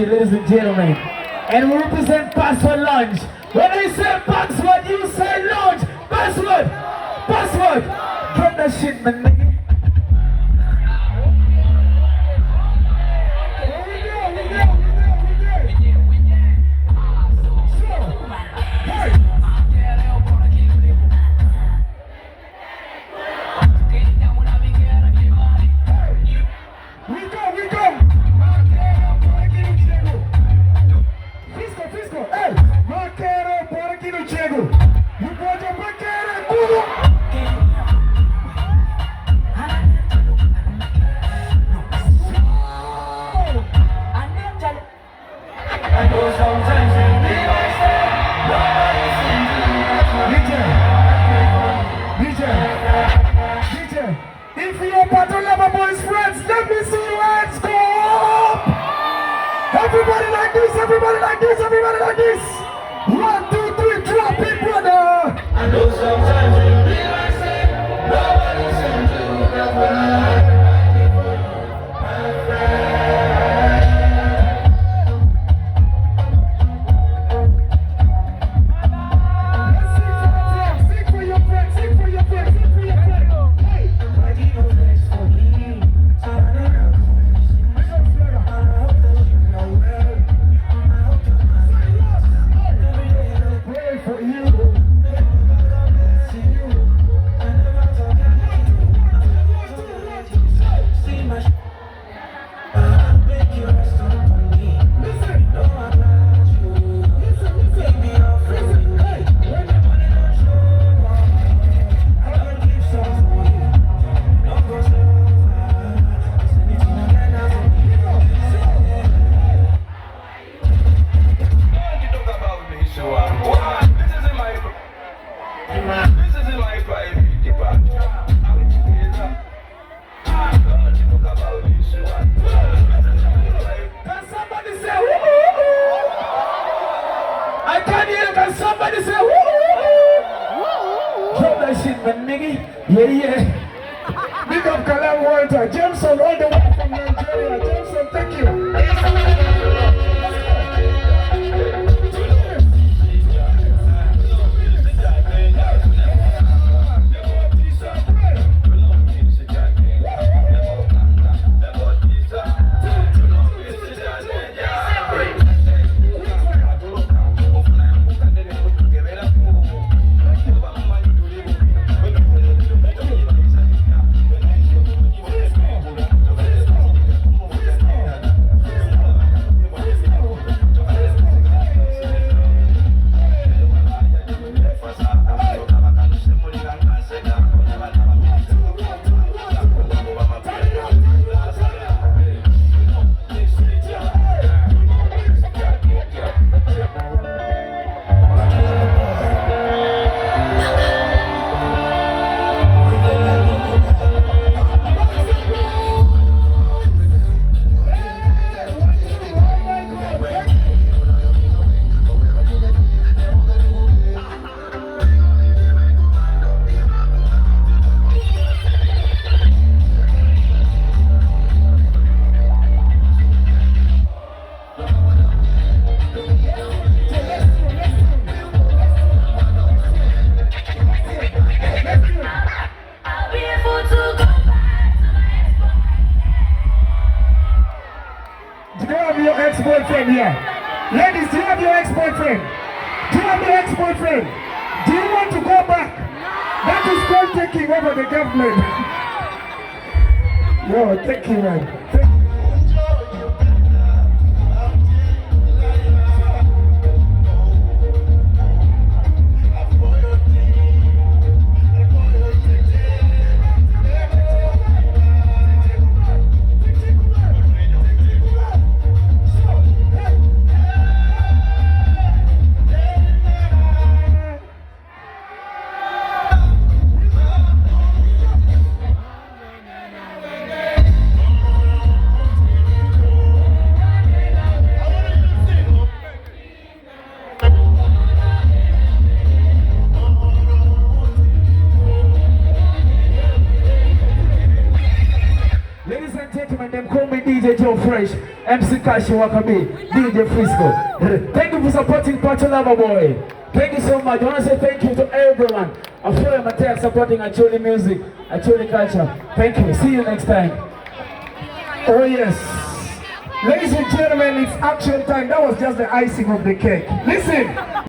ladies and gentlemen. And we represent Password Lounge. When I say password, you say lounge. Password! Password! Get that shit, man, nigga. If you're Battle Lover Boys friends, let me see your hands go up! Everybody like this, everybody like this, everybody like this! 1, 2, 3, drop it, brother! I know sometimes you realize it, nobody's gonna do nothing. Ex-boyfriend here. Ladies, do you have your ex-boyfriend? Do you have your ex-boyfriend? Do you want to go back? That is called taking over the government. Yo, thank you, man. Thank you. MC Kash, Owakabi, DJ Frisco. Thank you for supporting Pato Lover Boy. Thank you so much. I want to say thank you to everyone. I feel Mattel supporting Acholi music, Acholi culture. Thank you. See you next time. Oh yes. Ladies and gentlemen, it's action time. That was just the icing of the cake. Listen.